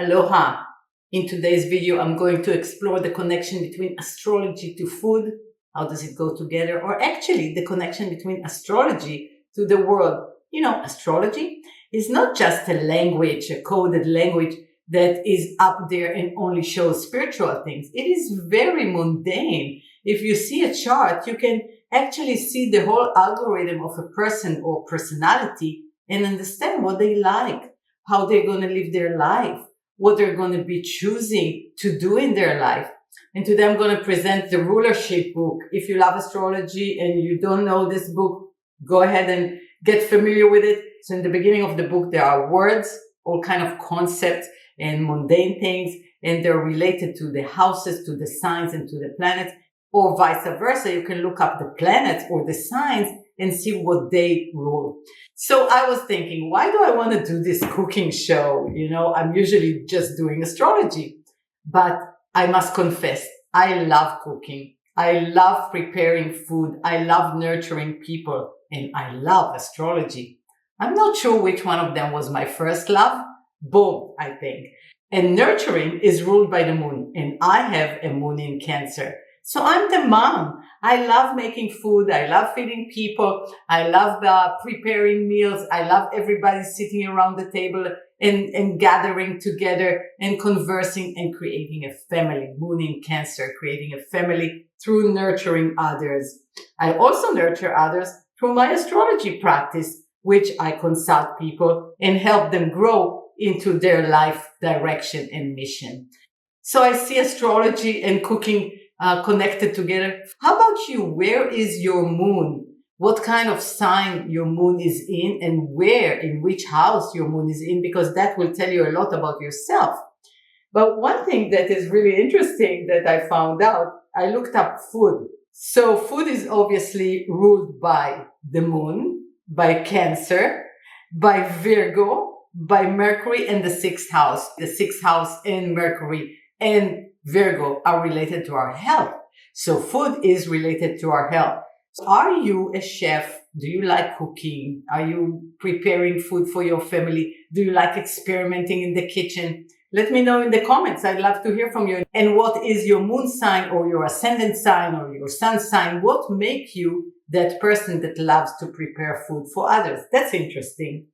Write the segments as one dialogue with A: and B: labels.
A: Aloha. In today's video, I'm going to explore the connection between astrology to food. How does it go together? Or actually, the connection between astrology to the world. You know, astrology is not just a language, a coded language that is up there and only shows spiritual things. It is very mundane. If you see a chart, you can actually see the whole algorithm of a person or personality and understand what they like, how they're going to live their life, what they're going to be choosing to do in their life. And today I'm going to present the rulership book. If you love astrology and you don't know this book, go ahead and get familiar with it. So in the beginning of the book, there are words, all kind of concepts and mundane things, and they're related to the houses, to the signs, and to the planets, or vice versa. You can look up the planets or the signs and see what they rule. So I was thinking, why do I want to do this cooking show? You know, I'm usually just doing astrology, but I must confess, I love cooking. I love preparing food. I love nurturing people, and I love astrology. I'm not sure which one of them was my first love. Both, I think. And nurturing is ruled by the moon, and I have a moon in Cancer. So I'm the mom. I love making food. I love feeding people. I love preparing meals. I love everybody sitting around the table and gathering together and conversing and creating a family. Moon in Cancer, creating a family through nurturing others. I also nurture others through my astrology practice, which I consult people and help them grow into their life direction and mission. So I see astrology and cooking connected together. How about you? Where is your moon? What kind of sign your moon is in, and where, in which house your moon is in, because that will tell you a lot about yourself. But one thing that is really interesting that I found out, I looked up food. So food is obviously ruled by the moon, by Cancer, by Virgo, by Mercury, and the sixth house. The sixth house and Mercury and Virgo are related to our health. So food is related to our health. So are you a chef? Do you like cooking? Are you preparing food for your family? Do you like experimenting in the kitchen? Let me know in the comments. I'd love to hear from you. And what is your moon sign or your ascendant sign or your sun sign? What makes you that person that loves to prepare food for others? That's interesting.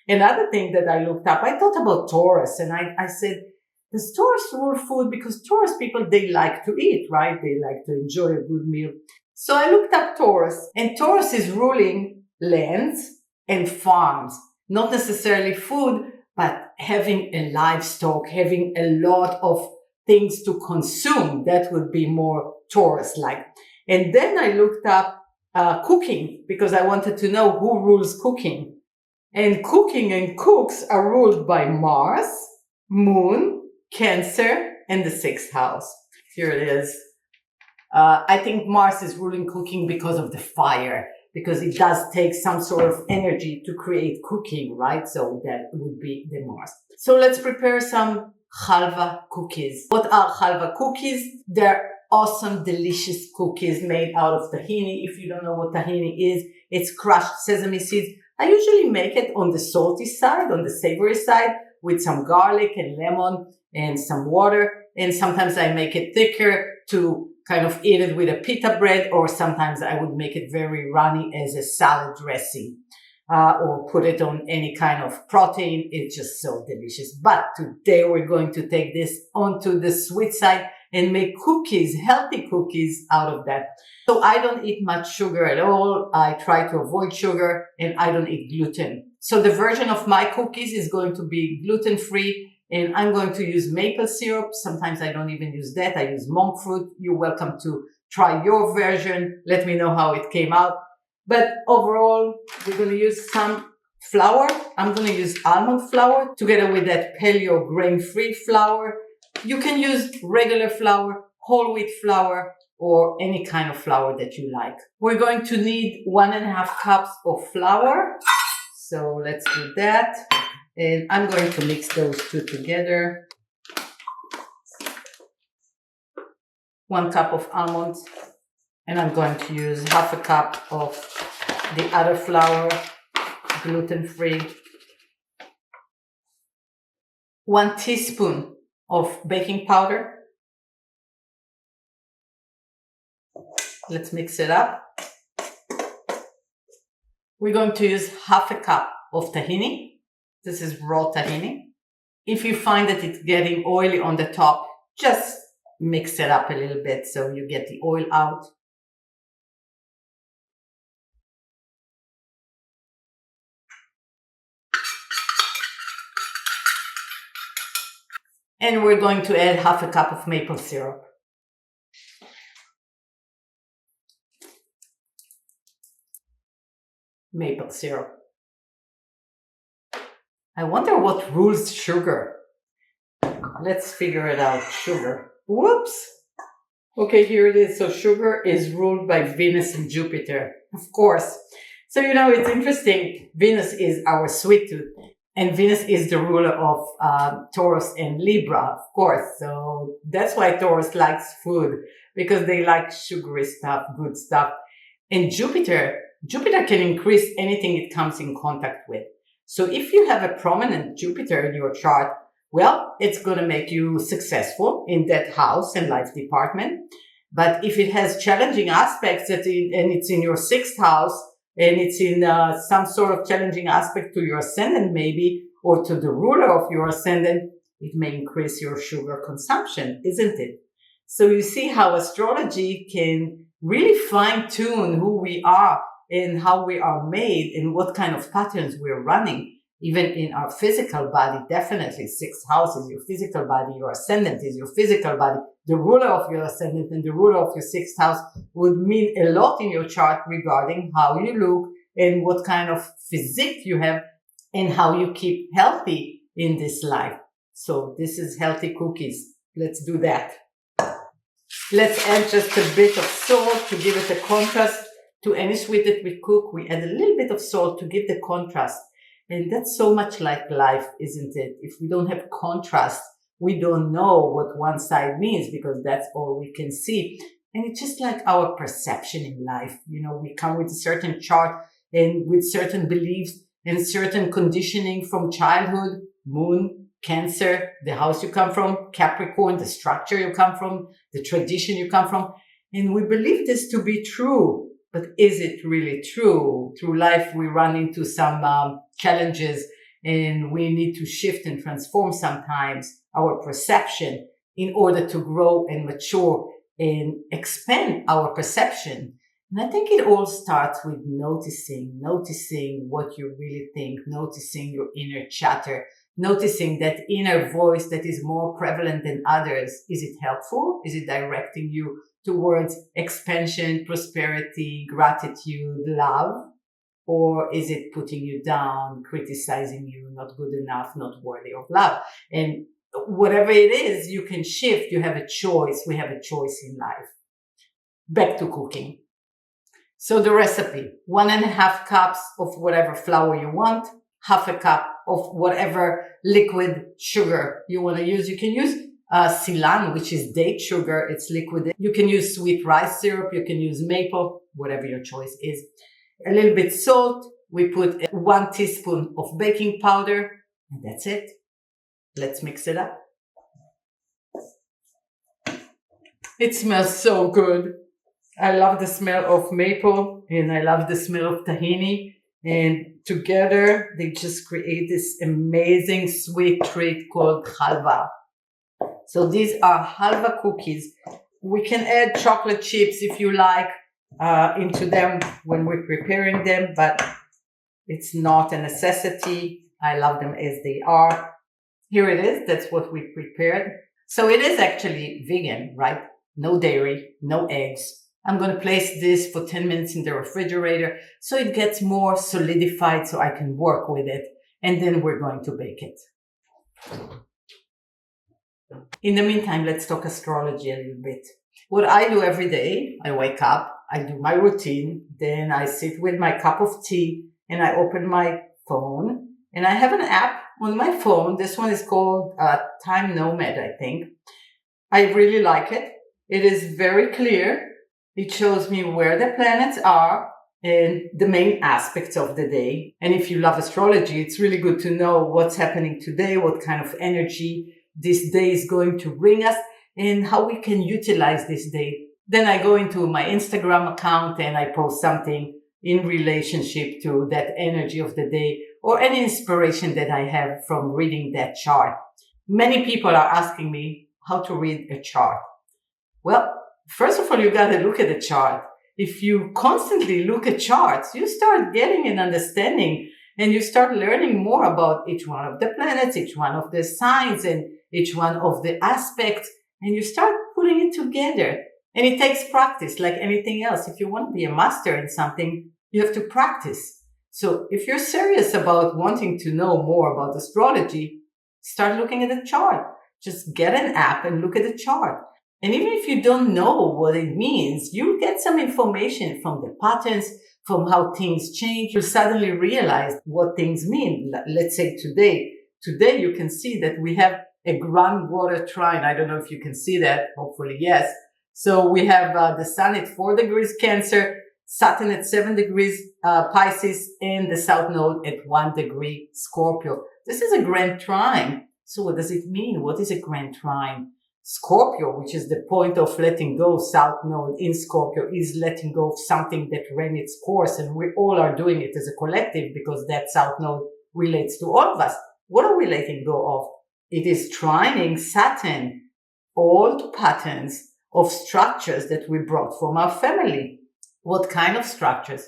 A: Another thing that I looked up, I thought about Taurus, and I said, does Taurus rule food? Because Taurus people, they like to eat, right? They like to enjoy a good meal. So I looked up Taurus, and Taurus is ruling lands and farms, not necessarily food, but having a livestock, having a lot of things to consume. That would be more Taurus-like. And then I looked up cooking, because I wanted to know who rules cooking. And cooking and cooks are ruled by Mars, Moon, Cancer, and the sixth house. Here it is. I think Mars is ruling cooking because of the fire, because it does take some sort of energy to create cooking, right? So that would be the Mars. So let's prepare some Halva cookies. What are Halva cookies? They're awesome, delicious cookies made out of tahini. If you don't know what tahini is, it's crushed sesame seeds. I usually make it on the salty side, on the savory side, with some garlic and lemon and some water. And sometimes I make it thicker to kind of eat it with a pita bread, or sometimes I would make it very runny as a salad dressing, or put it on any kind of protein. It's just so delicious. But today we're going to take this onto the sweet side and make cookies, healthy cookies out of that. So I don't eat much sugar at all. I try to avoid sugar, and I don't eat gluten. So the version of my cookies is going to be gluten-free, and I'm going to use maple syrup. Sometimes I don't even use that. I use monk fruit. You're welcome to try your version. Let me know how it came out. But overall, we're going to use some flour. I'm going to use almond flour together with that paleo grain-free flour. You can use regular flour, whole wheat flour, or any kind of flour that you like. We're going to need 1.5 cups of flour. So let's do that. And I'm going to mix those two together. 1 cup of almonds. And I'm going to use 1/2 cup of the other flour, gluten-free. 1 teaspoon of baking powder. Let's mix it up. We're going to use half a cup of tahini. This is raw tahini. If you find that it's getting oily on the top, just mix it up a little bit so you get the oil out. And we're going to add half a cup of maple syrup. Maple syrup. I wonder what rules sugar. Let's figure it out. Sugar. Whoops. Okay, here it is. So sugar is ruled by Venus and Jupiter, of course. So, it's interesting. Venus is our sweet tooth, and Venus is the ruler of Taurus and Libra, of course. So that's why Taurus likes food, because they like sugary stuff, good stuff. And Jupiter can increase anything it comes in contact with. So if you have a prominent Jupiter in your chart, well, it's going to make you successful in that house and life department. But if it has challenging aspects and it's in your 6th house, and it's in some sort of challenging aspect to your ascendant maybe, or to the ruler of your ascendant, it may increase your sugar consumption, isn't it? So you see how astrology can really fine-tune who we are and how we are made and what kind of patterns we're running, even in our physical body. Definitely 6th house is your physical body, your ascendant is your physical body. The ruler of your ascendant and the ruler of your 6th house would mean a lot in your chart regarding how you look and what kind of physique you have and how you keep healthy in this life. So this is healthy cookies. Let's do that. Let's add just a bit of salt to give it a contrast. To any sweet that we cook, we add a little bit of salt to give the contrast. And that's so much like life, isn't it? If we don't have contrast, we don't know what one side means, because that's all we can see. And it's just like our perception in life. We come with a certain chart and with certain beliefs and certain conditioning from childhood, Moon, Cancer, the house you come from, Capricorn, the structure you come from, the tradition you come from. And we believe this to be true. But is it really true? Through life, we run into some challenges, and we need to shift and transform sometimes our perception in order to grow and mature and expand our perception. And I think it all starts with noticing what you really think, noticing your inner chatter, noticing that inner voice that is more prevalent than others. Is it helpful? Is it directing you towards expansion, prosperity, gratitude, love? Or is it putting you down, criticizing you, not good enough, not worthy of love? And whatever it is, you can shift. You have a choice. We have a choice in life. Back to cooking. So the recipe, 1.5 cups of whatever flour you want, half a cup of whatever liquid sugar you want to use. You can use Ceylon, which is date sugar. It's liquid. You can use sweet rice syrup. You can use maple, whatever your choice is. A little bit salt. We put 1 teaspoon of baking powder, and that's it. Let's mix it up. It smells so good. I love the smell of maple and I love the smell of tahini. And together they just create this amazing sweet treat called halva. So these are halva cookies. We can add chocolate chips if you like into them when we're preparing them, but it's not a necessity. I love them as they are. Here it is. That's what we prepared. So it is actually vegan, right? No dairy, no eggs. I'm going to place this for 10 minutes in the refrigerator so it gets more solidified so I can work with it. And then we're going to bake it. In the meantime, let's talk astrology a little bit. What I do every day, I wake up, I do my routine, then I sit with my cup of tea and I open my phone and I have an app on my phone. This one is called Time Nomad, I think. I really like it. It is very clear. It shows me where the planets are and the main aspects of the day. And if you love astrology, it's really good to know what's happening today, what kind of energy this day is going to bring us, and how we can utilize this day. Then I go into my Instagram account and I post something in relationship to that energy of the day or any inspiration that I have from reading that chart. Many people are asking me how to read a chart. Well, first of all, you got to look at the chart. If you constantly look at charts, you start getting an understanding and you start learning more about each one of the planets, each one of the signs, and each one of the aspects, and you start putting it together. And it takes practice like anything else. If you want to be a master in something, you have to practice. So if you're serious about wanting to know more about astrology, start looking at the chart. Just get an app and look at the chart. And even if you don't know what it means, you get some information from the patterns, from how things change. You suddenly realize what things mean. Let's say today you can see that we have a groundwater trine. I don't know if you can see that. Hopefully, yes. So we have the sun at 4 degrees Cancer, Saturn at 7 degrees Pisces, and the South Node at 1 degree Scorpio. This is a grand trine. So what does it mean? What is a grand trine? Scorpio, which is the point of letting go, South Node in Scorpio, is letting go of something that ran its course. And we all are doing it as a collective because that South Node relates to all of us. What are we letting go of? It is trining Saturn, old patterns of structures that we brought from our family. What kind of structures?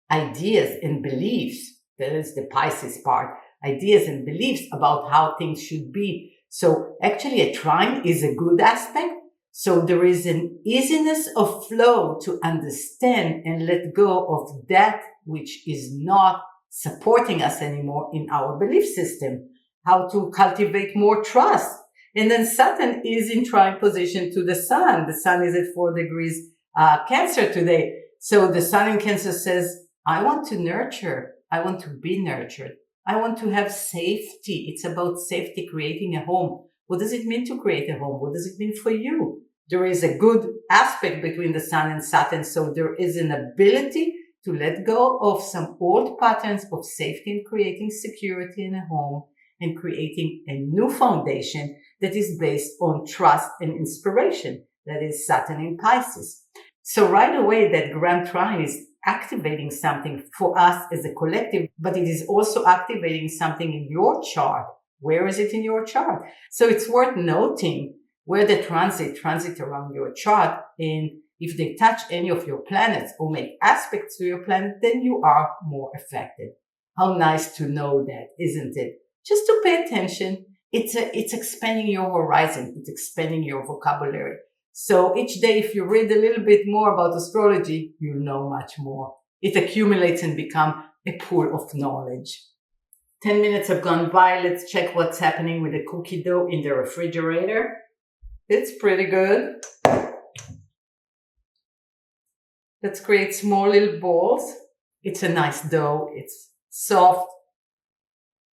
A: Ideas and beliefs. That is the Pisces part. Ideas and beliefs about how things should be. So actually a trine is a good aspect. So there is an easiness of flow to understand and let go of that which is not supporting us anymore in our belief system. How to cultivate more trust. And then Saturn is in trine position to the sun. The sun is at 4 degrees Cancer today. So the sun in Cancer says, I want to nurture. I want to be nurtured. I want to have safety. It's about safety, creating a home. What does it mean to create a home? What does it mean for you? There is a good aspect between the sun and Saturn. So there is an ability to let go of some old patterns of safety and creating security in a home and creating a new foundation that is based on trust and inspiration. That is Saturn in Pisces. So right away, that grand trine is activating something for us as a collective, but it is also activating something in your chart. Where is it in your chart? So it's worth noting where the transit around your chart, and if they touch any of your planets or make aspects to your planet, then you are more affected. How nice to know that, isn't it? Just to pay attention. It's expanding your horizon. It's expanding your vocabulary. So each day, if you read a little bit more about astrology, you'll know much more. It accumulates and becomes a pool of knowledge. 10 minutes have gone by. Let's check what's happening with the cookie dough in the refrigerator. It's pretty good. Let's create small little balls. It's a nice dough. It's soft.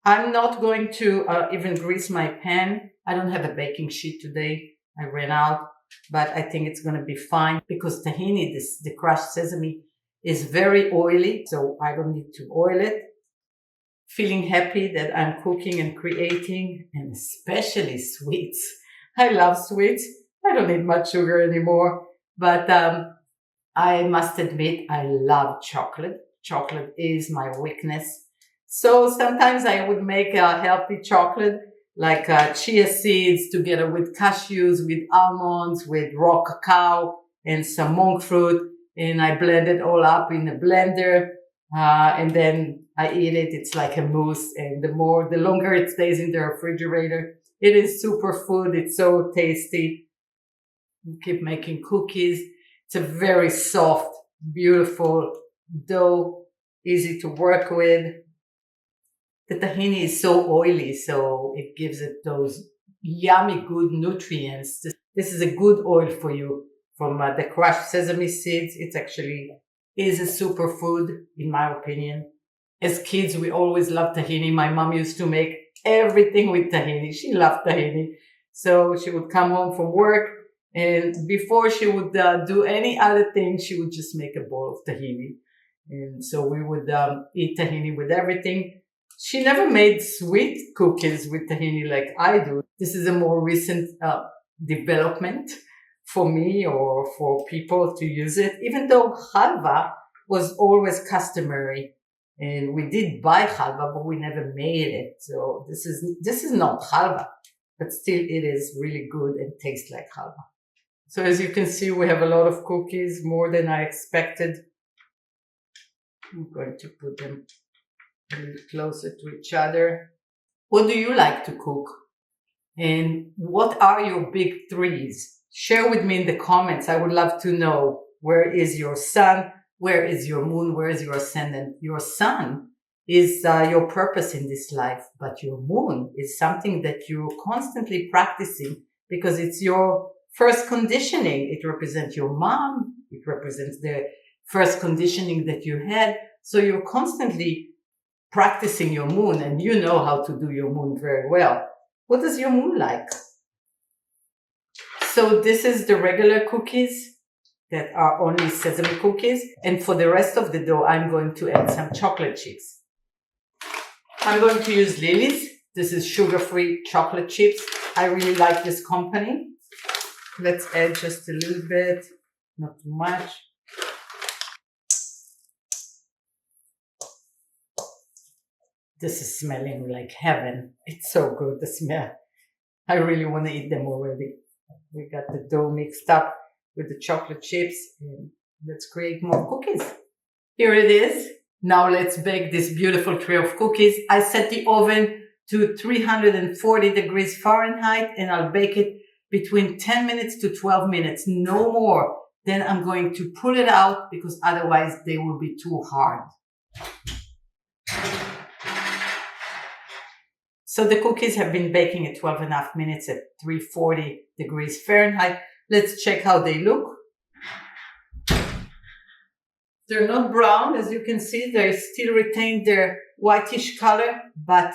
A: I'm not going to even grease my pan. I don't have a baking sheet today. I ran out. But I think it's going to be fine because tahini, the crushed sesame, is very oily. So I don't need to oil it. Feeling happy that I'm cooking and creating, and especially sweets. I love sweets. I don't need much sugar anymore. But I must admit, I love chocolate. Chocolate is my weakness. So sometimes I would make a healthy chocolate, like chia seeds together with cashews, with almonds, with raw cacao and some monk fruit. And I blend it all up in a blender. And then I eat it. It's like a mousse. And the longer it stays in the refrigerator, it is superfood. It's so tasty. Keep making cookies. It's a very soft, beautiful dough, easy to work with. The tahini is so oily, so it gives it those yummy, good nutrients. This is a good oil for you from the crushed sesame seeds. It actually is a superfood, in my opinion. As kids, we always loved tahini. My mom used to make everything with tahini. She loved tahini. So she would come home from work, and before she would do any other thing, she would just make a bowl of tahini. And so we would eat tahini with everything. She never made sweet cookies with tahini like I do. This is a more recent development for me or for people to use it, even though halva was always customary. And we did buy halva, but we never made it. So this is not halva, but still it is really good and tastes like halva. So as you can see, we have a lot of cookies, more than I expected. I'm going to put them a little closer to each other. What do you like to cook? And what are your big threes? Share with me in the comments. I would love to know, where is your sun? Where is your moon? Where is your ascendant? Your sun is your purpose in this life, but your moon is something that you're constantly practicing because it's your first conditioning. It represents your mom. It represents the first conditioning that you had. So you're constantly practicing your moon, and you know how to do your moon very well. What does your moon like? So this is the regular cookies that are only sesame cookies. And for the rest of the dough, I'm going to add some chocolate chips. I'm going to use Lily's. This is sugar-free chocolate chips. I really like this company. Let's add just a little bit, not too much. This is smelling like heaven. It's so good, the smell. I really want to eat them already. We got the dough mixed up with the chocolate chips, and let's create more cookies. Here it is. Now let's bake this beautiful tray of cookies. I set the oven to 340 degrees Fahrenheit, and I'll bake it between 10 minutes to 12 minutes, no more. Then I'm going to pull it out because otherwise they will be too hard. So the cookies have been baking at 12.5 minutes at 340 degrees Fahrenheit. Let's check how they look. They're not brown, as you can see. They still retain their whitish color, but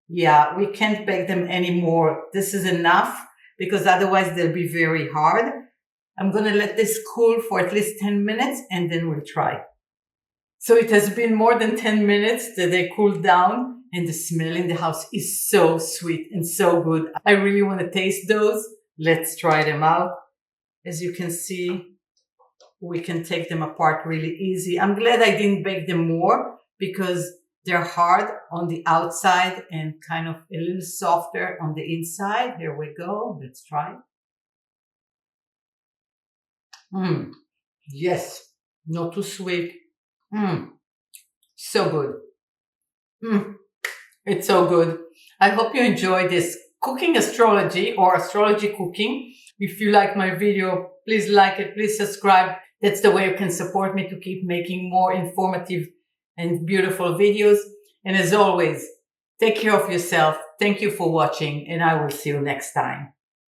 A: yeah, we can't bake them anymore. This is enough because otherwise they'll be very hard. I'm going to let this cool for at least 10 minutes and then we'll try. So it has been more than 10 minutes that they cooled down. And the smell in the house is so sweet and so good. I really want to taste those. Let's try them out. As you can see, we can take them apart really easy. I'm glad I didn't bake them more because they're hard on the outside and kind of a little softer on the inside. Here we go. Let's try. Yes, not too sweet. So good. It's so good. I hope you enjoy this cooking astrology or astrology cooking. If you like my video, please like it, please subscribe. That's the way you can support me to keep making more informative and beautiful videos. And as always, take care of yourself. Thank you for watching, and I will see you next time.